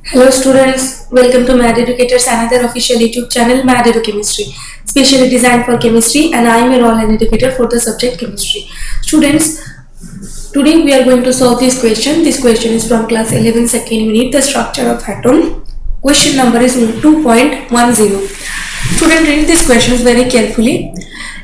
Hello students, welcome to Mad Educators, another official YouTube channel Mad Edu Chemistry, specially designed for chemistry, and I am your online educator for the subject chemistry. Students, today we are going to solve this question. This question is from class 11 second unit, the structure of atom. Question number is 2.10. Student, read this question very carefully.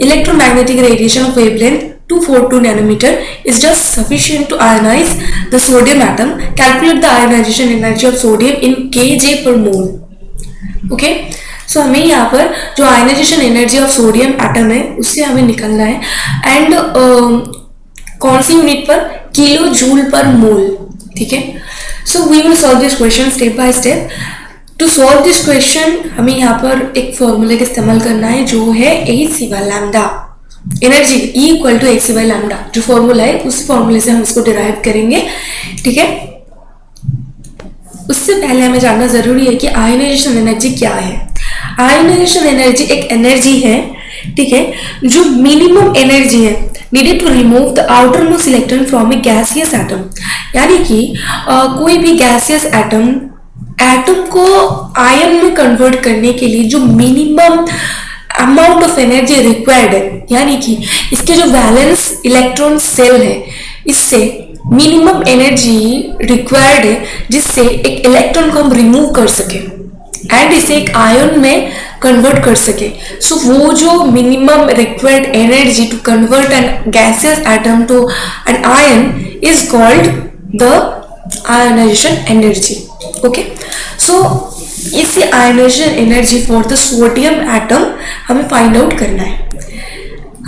Electromagnetic radiation of wavelength 242 nanometer is just sufficient to ionize the sodium atom. Calculate the ionization energy of sodium in kJ per mole. Okay so हमें यहाँ पर जो ionisation energy of sodium atom है उससे हमें निकलना है and कौन सी यूनिट पर किलो जूल पर मोल. ठीक है, so we will solve this question step by step. To solve this question हमें यहाँ पर एक फॉर्मूले का इस्तेमाल करना है जो है H/c lambda. Energy E equal to H/c lambda जो फॉर्मूला है उस फॉर्मूले से हम इसको डिराइव करेंगे. ठीक है, उससे पहले हमें जानना जरूरी है कि आयोनाइजेशन एनर्जी क्या है. आयोनाइजेशन एनर्जी एक एनर्जी है, ठीक है, जो मिनिमम एनर्जी है needed to remove the outermost electron from a gaseous atom. यानी कि कोई भी गैसियस एटम को आयन में कन्वर्ट करने के लिए जो minimum amount of energy required है, यानी कि इसके जो वैलेंस इलेक्ट्रॉन सेल है इससे मिनिमम एनर्जी रिक्वायर्ड है जिससे एक इलेक्ट्रॉन को हम रिमूव कर सके एंड इसे एक आयन में कन्वर्ट कर सके. सो वो जो minimum required energy to convert an gaseous atom to an ion is called the ionization energy. Okay, so इसी ionization energy for the sodium atom हमें फाइंड आउट करना है.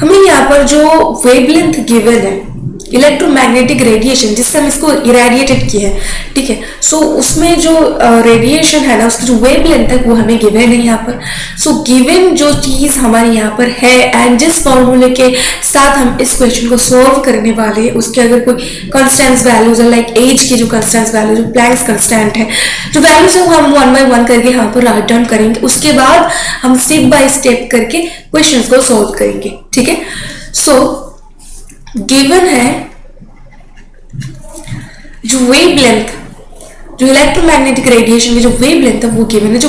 हमें यहाँ पर जो वेवलेंथ गिवन है इलेक्ट्रोमैग्नेटिक रेडिएशन जिससे हम इसको इरेडिएटेड किया है, ठीक है, सो उसमें जो रेडिएशन है ना उसकी जो वेवलेंथ है वो हमें गिवन है यहाँ पर. सो गिवन जो चीज हमारे यहाँ पर है एंड जिस फॉर्मूले के साथ हम इस क्वेश्चन को सॉल्व करने वाले हैं उसके अगर कोई कॉन्स्टेंट वैल्यूज है लाइक एज की जो कॉन्स्टेंट वैल्यू जो प्लैंक्स कॉन्स्टेंट है जो वैल्यूज है वो हम 1 by 1 करके यहाँ पर राइट डाउन करेंगे. उसके बाद हम स्टेप बाय स्टेप करके क्वेश्चन को सॉल्व करेंगे. ठीक है, सो गिवन है जो वेवलेंथ जो इलेक्ट्रोमैग्नेटिक रेडिएशन की जो वेवलेंथ है वो गिवन है जो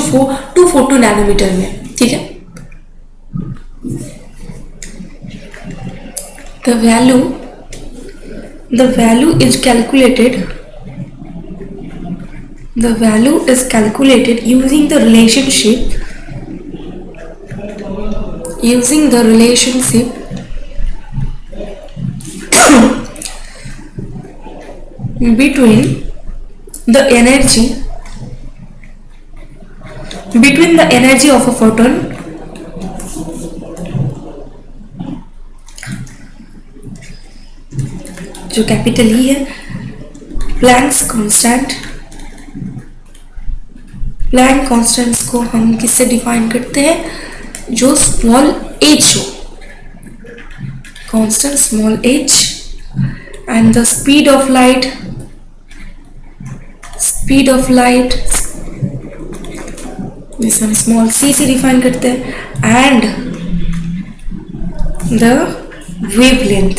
242 नैनोमीटर में. ठीक है, the value is calculated using the relationship between the energy of a photon जो कैपिटल E है प्लैंक्स कांस्टेंट्स को हम किससे डिफाइन करते हैं जो स्मॉल h हो, constant small h and the speed of light जिसे हम स्मॉल c से डिफाइन करते हैं एंड द वेवलेंथ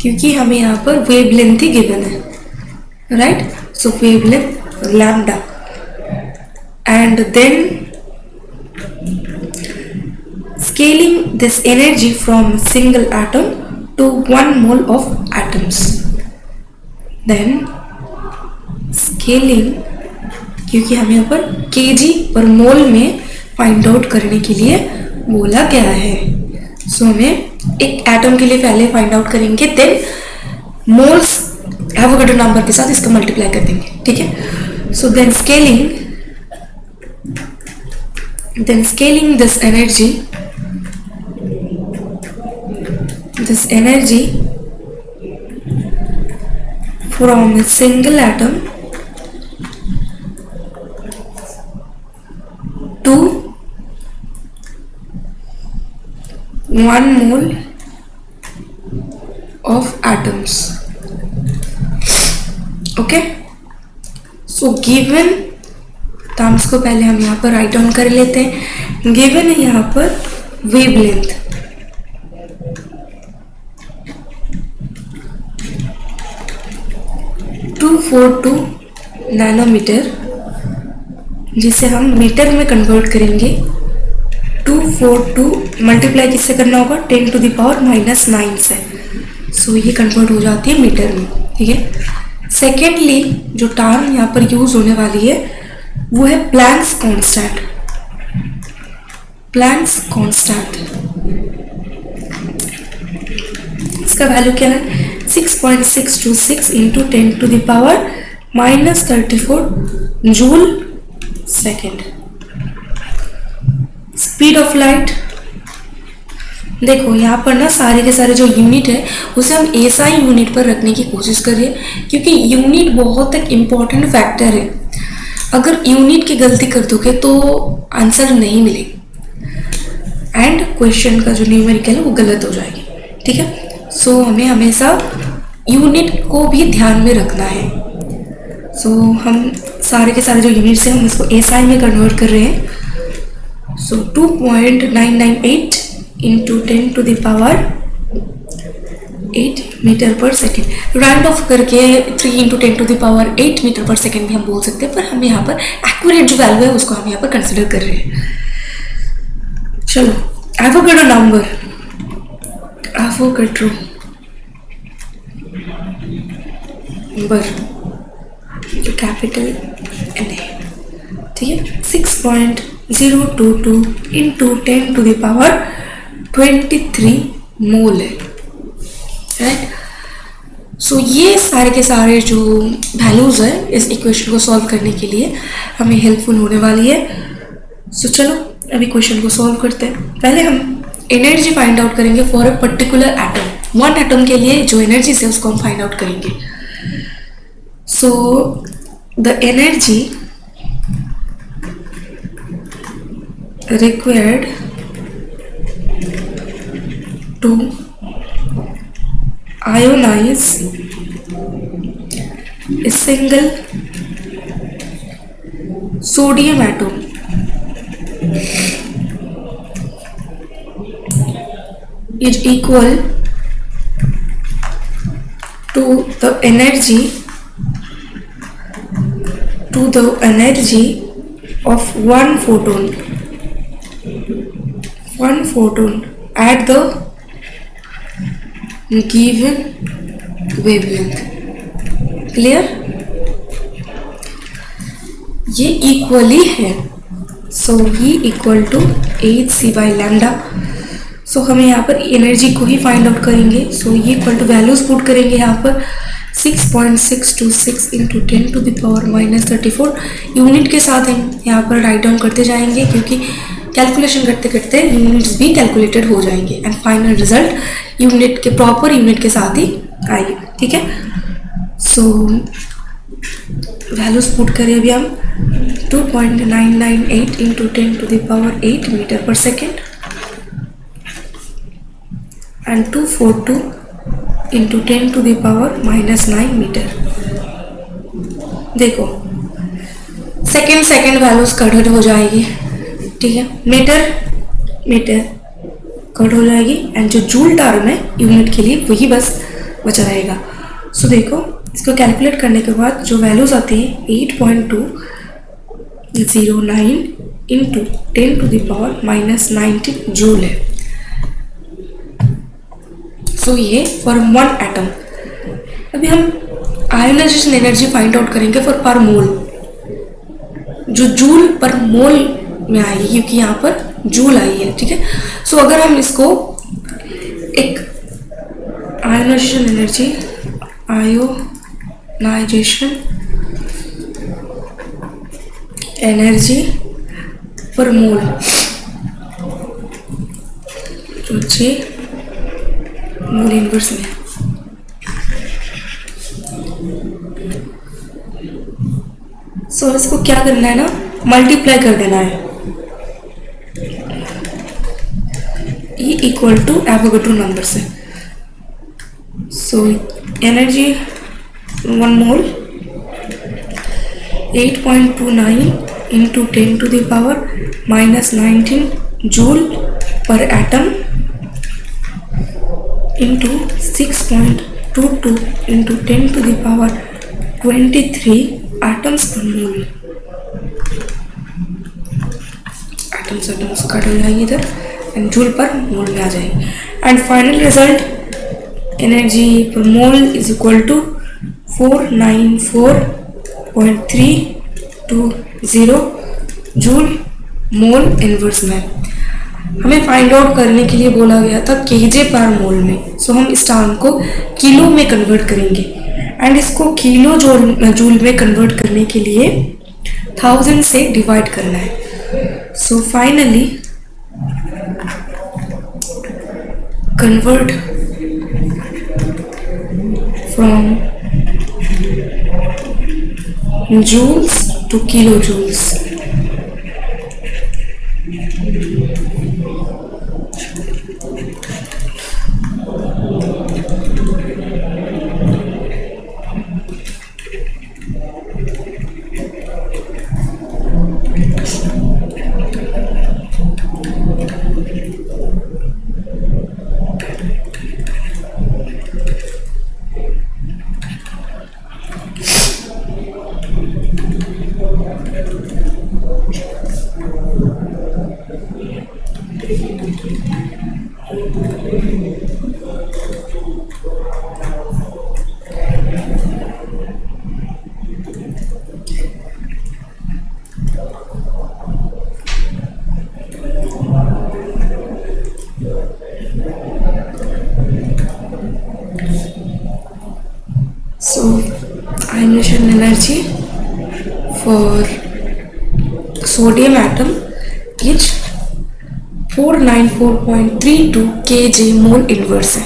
क्योंकि हमें यहाँ पर वेवलेंथ ही गिवन है, right. So wavelength lambda and then scaling this energy from single atom to 1 mole of atoms. Then scaling क्योंकि हमें यहाँ पर kg पर मोल में फाइंड आउट करने के लिए बोला गया है. सो हमें एक एटम के लिए पहले फाइंड आउट करेंगे देन मोल्स एवोगाड्रो नंबर के साथ इसको मल्टीप्लाई कर देंगे. ठीक है, so then scaling this energy from a single atom to 1 mole of atoms. Okay, so given terms को पहले हम यहाँ पर राइट डाउन कर लेते हैं. गिवन है यहाँ पर वेवलेंथ 242 नैनोमीटर, जिसे हम मीटर में कन्वर्ट करेंगे। 242 मल्टीप्लाई किससे करना होगा, 10 टू द पावर -9 से। सो ये कन्वर्ट हो जाती है मीटर में, ठीक है। सेकेंडली जो टर्म यहाँ पर यूज होने वाली है वो है प्लैंक्स कांस्टेंट। प्लैंक्स कांस्टेंट, इसका वैल्यू क्या है, 6.626 into 10 to the power -34 joule second. Speed of light, देखो यहाँ पर ना सारे के सारे जो यूनिट है उसे हम एसआई यूनिट पर रखने की कोशिश करिए, क्योंकि यूनिट बहुत एक इम्पॉर्टेंट फैक्टर है। अगर यूनिट की गलती कर दोगे तो आंसर नहीं मिलेगी एंड क्वेश्चन का जो न्यूमेरिकल है वो गलत हो जाएगी, ठीक है। सो हमें हमेशा यूनिट को भी ध्यान में रखना है। सो हम सारे के सारे जो यूनिट्स हैं हम इसको एसआई में कन्वर्ट कर रहे हैं। So 2.998 into 10 to the power 8 metre per second. Round off करके 3 into 10 to the power 8 metre per second भी हम बोल सकते हैं, पर हम यहाँ पर एक्यूरेट जो वैल्यू है उसको हम यहाँ पर कंसिडर कर रहे हैं। चलो, एवोगाड्रो नंबर, एवोगाड्रो नंबर जो कैपिटल एन है, ठीक है, 6.022 इंटू 10 टू द पावर 23 मोल है, राइट। सो ये सारे के सारे जो वैल्यूज है इस इक्वेशन को सॉल्व करने के लिए हमें हेल्पफुल होने वाली है। सो चलो अभी क्वेश्चन को सॉल्व करते हैं। पहले हम एनर्जी फाइंड आउट करेंगे for a particular atom. One atom के लिए जो एनर्जी है उसको हम फाइंड आउट करेंगे। So the energy required to ionize a single sodium atom is equal to the energy of one photon at the given wavelength। Clear, ये equally है। सो ही equal to 8c/λ। सो हमें यहाँ पर एनर्जी को ही फाइंड आउट करेंगे। सो ये equal to values put करेंगे यहाँ पर 6.626 into 10 to the power -34 unit के साथ हम यहाँ पर राइट डाउन करते जाएंगे, क्योंकि कैलकुलेशन करते करते यूनिट्स भी कैलकुलेटेड हो जाएंगे एंड फाइनल रिजल्ट यूनिट के प्रॉपर यूनिट के साथ ही आएगी, ठीक है। सो वैल्यूज पुट करें अभी हम 2.998 into 10 to the power 8 metre per second and 242 into 10 to the power -9 metre. देखो सेकेंड वैल्यूज कट हो जाएगी, ठीक है। मीटर कट हो जाएगी एंड जो जूल टर्म है यूनिट के लिए वही बस बचा रहेगा। सो देखो इसको कैलकुलेट करने के बाद जो वैल्यूज आती है 8.209 into 10 to the power -19 joule है। सो ये फॉर वन एटम। अभी हम आयोनाइजेशन एनर्जी फाइंड आउट करेंगे फॉर पर मोल, जो जूल पर मोल में आएगी, क्योंकि यहाँ पर जूल आई है, ठीक है। सो अगर हम इसको एक आयोनाइजेशन एनर्जी पर मोल जो जे मोल इनवर्स में, सो इसको क्या करना है ना, मल्टीप्लाई कर देना है। E equal to Avogadro number से। So energy 1 mole 8.29 into 10 to the power -19 joule per atom into 6.22 into 10 to the power 23 atoms per mole. Atoms cut हो जाएंगे इधर एंड जूल पर मोल में आ जाएंगे and final result energy per mole is equal to 494.320 joule mole inverse में। हमें find out करने के लिए बोला गया था केजे पर मोल में, सो हम इस टर्म को किलो में कन्वर्ट करेंगे एंड इसको किलो जूल में कन्वर्ट करने के लिए 1000 से डिवाइड करना है। So finally convert from joules to kilojoules. So ionization energy for sodium atom is 494.32 kJ mole inverse है,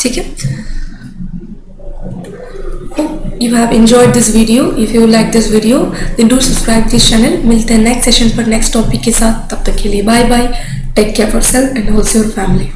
ठीक है। Hope you have enjoyed this video. If you like this video, then do subscribe this channel. मिलते हैं next session पर next topic के साथ, तब तक के लिए bye bye, take care for self and also your family.